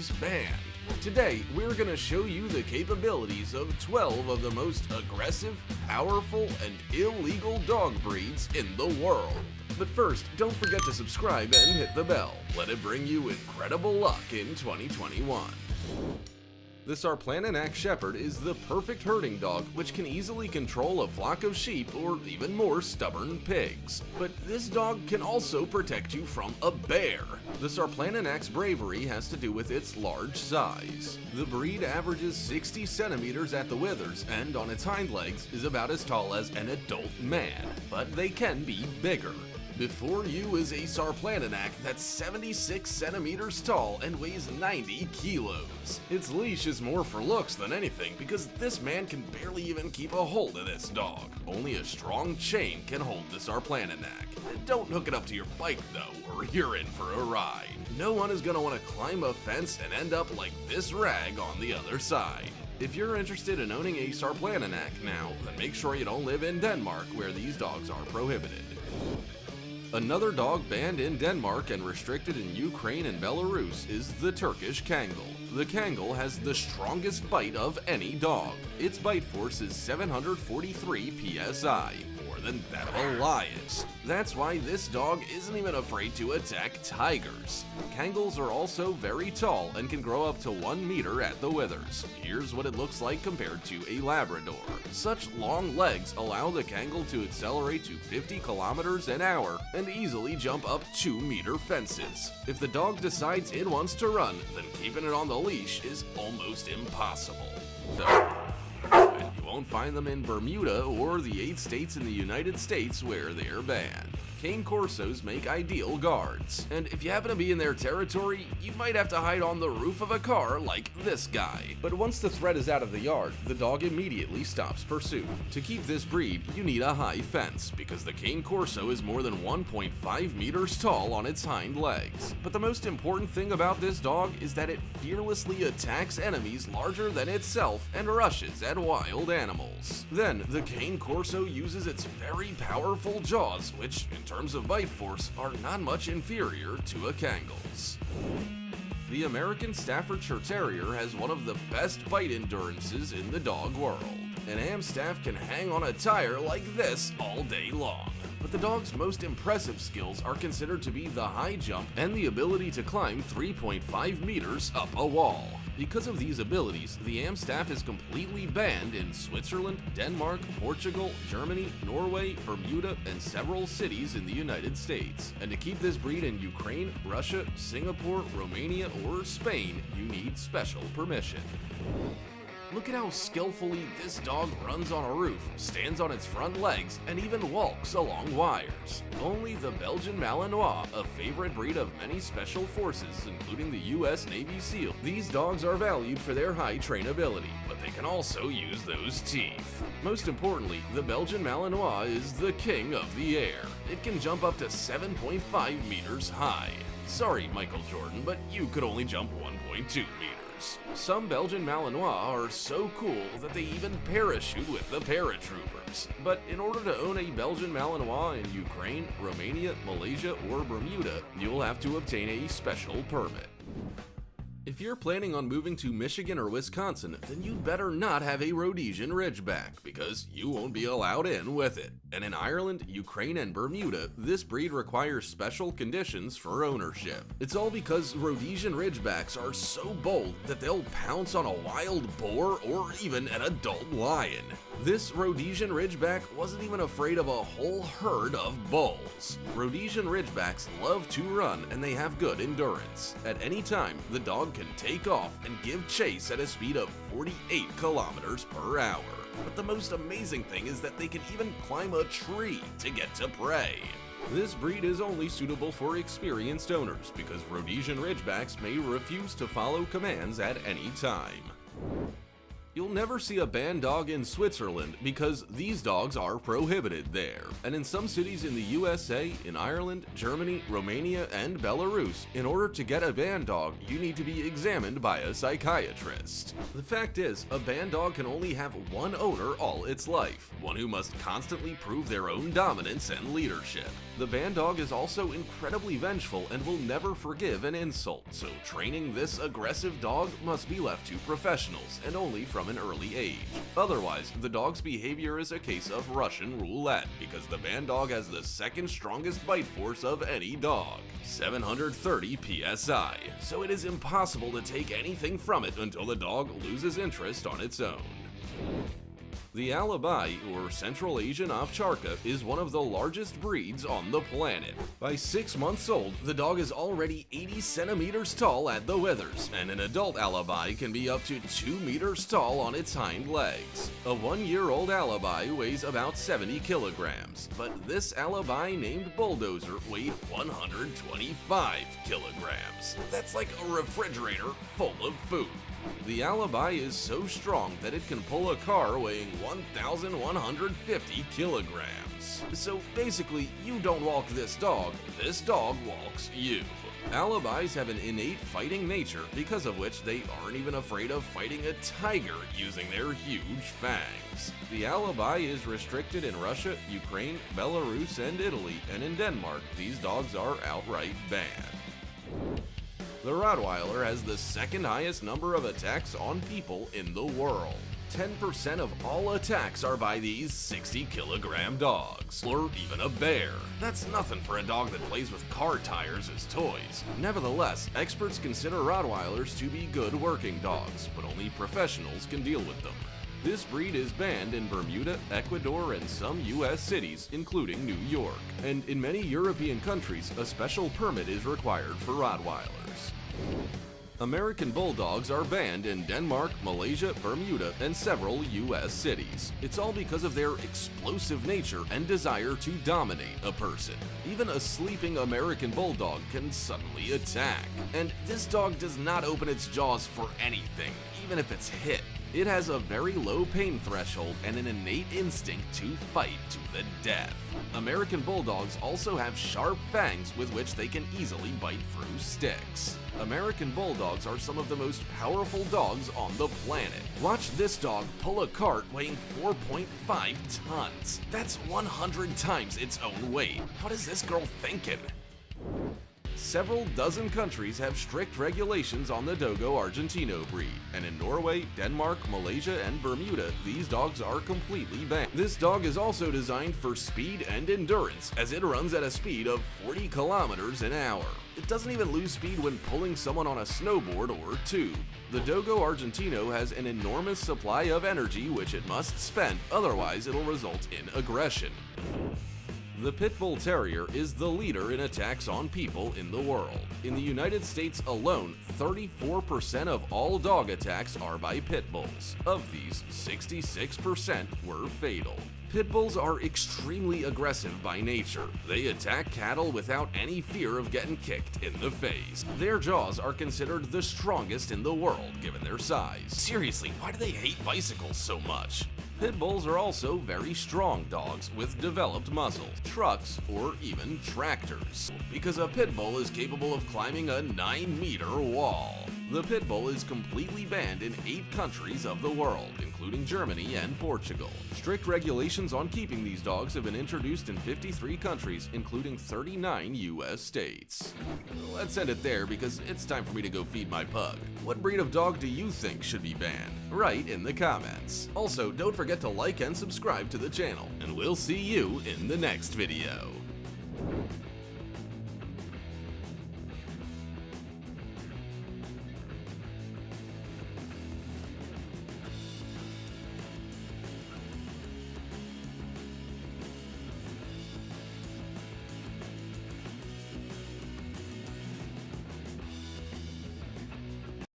is banned. Today, we're going to show you the capabilities of 12 of the most aggressive, powerful, and illegal dog breeds in the world. But first, don't forget to subscribe and hit the bell. Let it bring you incredible luck in 2021. The Sarplananac Shepherd is the perfect herding dog which can easily control a flock of sheep or even more stubborn pigs. But this dog can also protect you from a bear. The Sarplananac's bravery has to do with its large size. The breed averages 60 centimeters at the withers and on its hind legs is about as tall as an adult man, but they can be bigger. Before you is a Sarplananac that's 76 centimeters tall and weighs 90 kilos. Its leash is more for looks than anything because this man can barely even keep a hold of this dog. Only a strong chain can hold the Sarplananac. Don't hook it up to your bike though, or you're in for a ride. No one is gonna want to climb a fence and end up like this rag on the other side. If you're interested in owning a Sarplananac now, then make sure you don't live in Denmark where these dogs are prohibited. Another dog banned in Denmark and restricted in Ukraine and Belarus is the Turkish Kangal. The Kangal has the strongest bite of any dog. Its bite force is 743 psi, more than that of a lion's. That's why this dog isn't even afraid to attack tigers. Kangals are also very tall and can grow up to 1 meter at the withers. Here's what it looks like compared to a Labrador. Such long legs allow the Kangal to accelerate to 50 kilometers an hour and easily jump up 2-meter fences. If the dog decides it wants to run, then keeping it on the leash is almost impossible. And you won't find them in Bermuda or the 8 states in the United States where they're banned. Cane Corsos make ideal guards, and if you happen to be in their territory, you might have to hide on the roof of a car like this guy. But once the threat is out of the yard, the dog immediately stops pursuit. To keep this breed, you need a high fence, because the Cane Corso is more than 1.5 meters tall on its hind legs. But the most important thing about this dog is that it fearlessly attacks enemies larger than itself and rushes at wild animals. Then, the Cane Corso uses its very powerful jaws, which, in terms of bite force, are not much inferior to a Kangal's. The American Staffordshire Terrier has one of the best bite endurances in the dog world. An Amstaff can hang on a tire like this all day long. But the dog's most impressive skills are considered to be the high jump and the ability to climb 3.5 meters up a wall. Because of these abilities, the Amstaff is completely banned in Switzerland, Denmark, Portugal, Germany, Norway, Bermuda, and several cities in the United States. And to keep this breed in Ukraine, Russia, Singapore, Romania, or Spain, you need special permission. Look at how skillfully this dog runs on a roof, stands on its front legs, and even walks along wires. Only the Belgian Malinois, a favorite breed of many special forces, including the US Navy SEAL. These dogs are valued for their high trainability, but they can also use those teeth. Most importantly, the Belgian Malinois is the king of the air. It can jump up to 7.5 meters high. Sorry, Michael Jordan, but you could only jump 1.2 meters. Some Belgian Malinois are so cool that they even parachute with the paratroopers. But in order to own a Belgian Malinois in Ukraine, Romania, Malaysia, or Bermuda, you'll have to obtain a special permit. If you're planning on moving to Michigan or Wisconsin, then you'd better not have a Rhodesian Ridgeback, because you won't be allowed in with it. And in Ireland, Ukraine, and Bermuda, this breed requires special conditions for ownership. It's all because Rhodesian Ridgebacks are so bold that they'll pounce on a wild boar or even an adult lion. This Rhodesian Ridgeback wasn't even afraid of a whole herd of bulls. Rhodesian Ridgebacks love to run and they have good endurance. At any time, the dog can take off and give chase at a speed of 48 kilometers per hour. But the most amazing thing is that they can even climb a tree to get to prey. This breed is only suitable for experienced owners because Rhodesian Ridgebacks may refuse to follow commands at any time. You'll never see a banned dog in Switzerland because these dogs are prohibited there. And in some cities in the USA, in Ireland, Germany, Romania, and Belarus, in order to get a banned dog, you need to be examined by a psychiatrist. The fact is, a banned dog can only have one owner all its life, one who must constantly prove their own dominance and leadership. The band dog is also incredibly vengeful and will never forgive an insult, so training this aggressive dog must be left to professionals and only from an early age. Otherwise, the dog's behavior is a case of Russian roulette, because the band dog has the second strongest bite force of any dog, 730 psi, so it is impossible to take anything from it until the dog loses interest on its own. The Alabai, or Central Asian Ovcharka, is one of the largest breeds on the planet. By 6 months old, the dog is already 80 centimeters tall at the withers, and an adult Alabai can be up to 2 meters tall on its hind legs. A 1-year-old Alabai weighs about 70 kilograms, but this Alabai named Bulldozer weighed 125 kilograms. That's like a refrigerator full of food. The Alabai is so strong that it can pull a car weighing 1,150 kilograms. So basically, you don't walk this dog walks you. Alabais have an innate fighting nature, because of which they aren't even afraid of fighting a tiger using their huge fangs. The Alabai is restricted in Russia, Ukraine, Belarus, and Italy, and in Denmark, these dogs are outright banned. The Rottweiler has the second highest number of attacks on people in the world. 10% of all attacks are by these 60-kilogram dogs, or even a bear. That's nothing for a dog that plays with car tires as toys. Nevertheless, experts consider Rottweilers to be good working dogs, but only professionals can deal with them. This breed is banned in Bermuda, Ecuador, and some US cities, including New York. And in many European countries, a special permit is required for Rottweilers. American Bulldogs are banned in Denmark, Malaysia, Bermuda, and several US cities. It's all because of their explosive nature and desire to dominate a person. Even a sleeping American Bulldog can suddenly attack. And this dog does not open its jaws for anything, even if it's hit. It has a very low pain threshold and an innate instinct to fight to the death. American Bulldogs also have sharp fangs with which they can easily bite through sticks. American Bulldogs are some of the most powerful dogs on the planet. Watch this dog pull a cart weighing 4.5 tons. That's 100 times its own weight. What is this girl thinking? Several dozen countries have strict regulations on the Dogo Argentino breed, and in Norway, Denmark, Malaysia, and Bermuda, these dogs are completely banned. This dog is also designed for speed and endurance, as it runs at a speed of 40 kilometers an hour. It doesn't even lose speed when pulling someone on a snowboard or tube. The Dogo Argentino has an enormous supply of energy which it must spend, otherwise it'll result in aggression. The Pit Bull Terrier is the leader in attacks on people in the world. In the United States alone, 34% of all dog attacks are by pit bulls. Of these, 66% were fatal. Pit bulls are extremely aggressive by nature. They attack cattle without any fear of getting kicked in the face. Their jaws are considered the strongest in the world given their size. Seriously, why do they hate bicycles so much? Pit bulls are also very strong dogs with developed muscles, trucks, or even tractors, because a pit bull is capable of climbing a 9-meter wall. The pit bull is completely banned in 8 countries of the world, including Germany and Portugal. Strict regulations on keeping these dogs have been introduced in 53 countries, including 39 US states. Let's end it there because it's time for me to go feed my pug. What breed of dog do you think should be banned? Write in the comments. Also, don't forget to like and subscribe to the channel, and we'll see you in the next video.